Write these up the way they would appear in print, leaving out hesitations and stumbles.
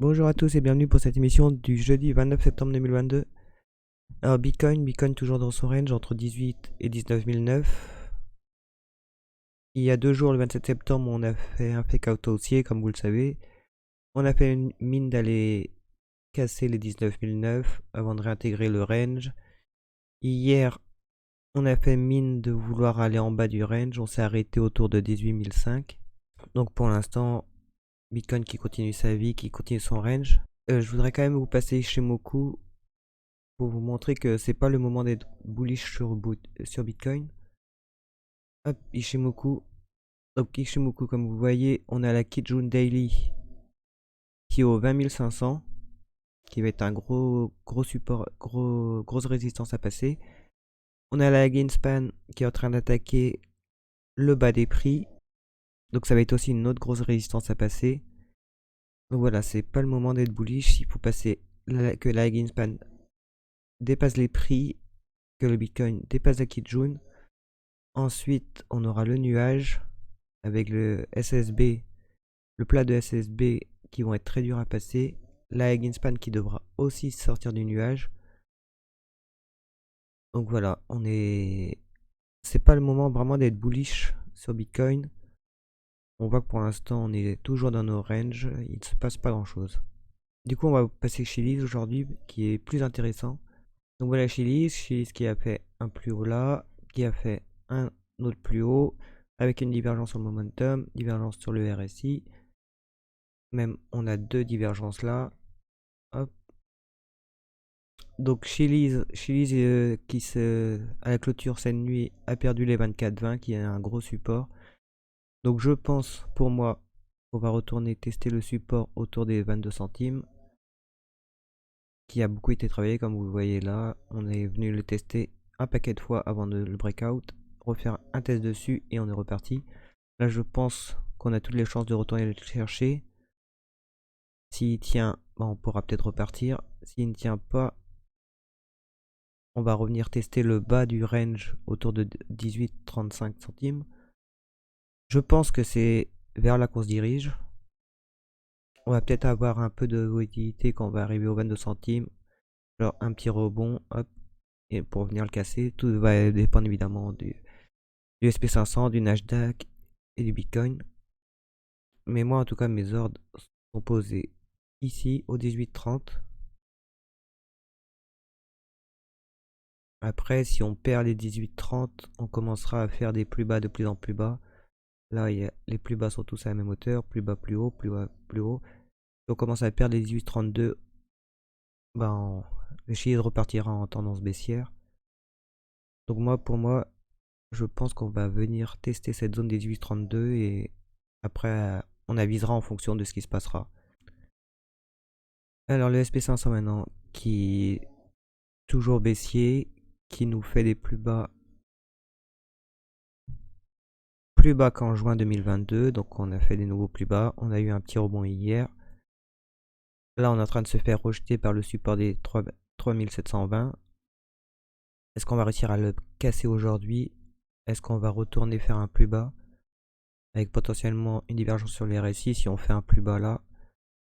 Bonjour à tous et bienvenue pour cette émission du jeudi 29 septembre 2022. Alors Bitcoin toujours dans son range entre 18 et 19 009. Il y a 2 jours, le 27 septembre, on a fait un fake out haussier comme vous le savez. On a fait une mine d'aller casser les 19 009 avant de réintégrer le range. Hier, on a fait mine de vouloir aller en bas du range, on s'est arrêté autour de 18 005. Donc pour l'instant, Bitcoin qui continue sa vie, qui continue son range. Je voudrais quand même vous passer Ishimoku pour vous montrer que c'est pas le moment d'être bullish sur Bitcoin. Hop, Ishimoku. Donc Ishimoku, comme vous voyez, on a la Kijun Daily qui est au 20 500, qui va être un gros support, grosse résistance à passer. On a la Greenspan qui est en train d'attaquer le bas des prix. Donc ça va être aussi une autre grosse résistance à passer. Donc voilà, c'est pas le moment d'être bullish. Il faut passer que la Greenspan dépasse les prix, que le Bitcoin dépasse la Kijun. Ensuite, on aura le nuage avec le SSB, le plat de SSB qui vont être très durs à passer. La Greenspan qui devra aussi sortir du nuage. Donc voilà, c'est pas le moment vraiment d'être bullish sur Bitcoin. On voit que pour l'instant, on est toujours dans nos ranges. Il ne se passe pas grand chose. Du coup, on va passer Chiliz aujourd'hui qui est plus intéressant. Donc voilà Chiliz qui a fait un plus haut là, qui a fait un autre plus haut, avec une divergence sur le momentum, divergence sur le RSI. Même on a deux divergences là. Hop. Donc Chiliz qui à la clôture cette nuit a perdu les 24,20 qui est un gros support. Donc je pense pour moi on va retourner tester le support autour des 22 centimes qui a beaucoup été travaillé comme vous le voyez là. On est venu le tester un paquet de fois avant de le breakout, refaire un test dessus et on est reparti. Là je pense qu'on a toutes les chances de retourner le chercher. S'il tient, on pourra peut-être repartir. S'il ne tient pas, on va revenir tester le bas du range autour de 18,35 centimes. Je pense que c'est vers là qu'on se dirige. On va peut-être avoir un peu de volatilité quand on va arriver aux 22 centimes. Genre un petit rebond, hop, et pour venir le casser. Tout va dépendre évidemment du SP500, du Nasdaq et du Bitcoin. Mais moi en tout cas mes ordres sont posés ici au 18,30. Après, si on perd les 18,30, on commencera à faire des plus bas de plus en plus bas. Là, les plus bas sont tous à la même hauteur, plus bas, plus haut, plus bas, plus haut. Si on commence à perdre les 18,32, le Chiliz repartira en tendance baissière. Donc pour moi, je pense qu'on va venir tester cette zone des 18,32 et après, on avisera en fonction de ce qui se passera. Alors le SP500 maintenant, qui est toujours baissier, qui nous fait des plus bas qu'en juin 2022, donc on a fait des nouveaux plus bas, on a eu un petit rebond hier. Là on est en train de se faire rejeter par le support des 3720. Est-ce qu'on va réussir à le casser aujourd'hui? Est-ce qu'on va retourner faire un plus bas avec potentiellement une divergence sur les RSI? Si on fait un plus bas là,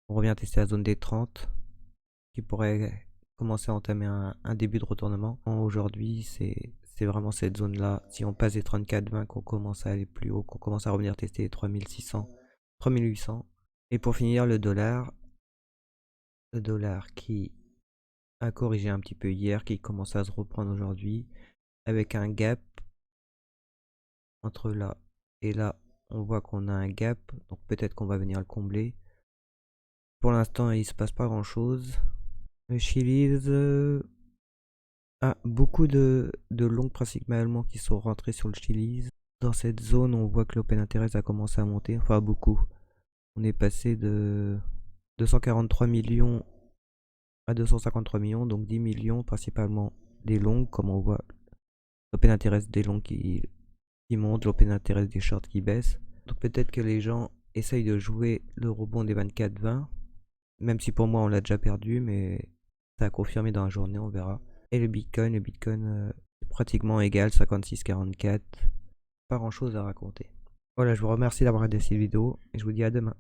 on revient tester la zone des 30 qui pourrait commencer à entamer un début de retournement. Aujourd'hui c'est vraiment cette zone là, si on passe les 34,20 qu'on commence à aller plus haut, qu'on commence à revenir tester les 3600, 3800. Et pour finir le dollar qui a corrigé un petit peu hier, qui commence à se reprendre aujourd'hui avec un gap entre là et là. On voit qu'on a un gap, donc peut-être qu'on va venir le combler. Pour l'instant il se passe pas grand chose. Le Chiliz a beaucoup de longs principalement qui sont rentrés sur le Chiliz. Dans cette zone on voit que l'open interest a commencé à monter, enfin beaucoup. On est passé de 243 millions à 253 millions, donc 10 millions principalement des longs, comme on voit l'open interest des longs qui monte, l'open interest des shorts qui baisse. Donc peut-être que les gens essayent de jouer le rebond des 24-20, même si pour moi on l'a déjà perdu, mais ça a confirmé dans la journée, on verra. Et le Bitcoin est pratiquement égal, 56,44. Pas grand chose à raconter. Voilà, je vous remercie d'avoir regardé cette vidéo et je vous dis à demain.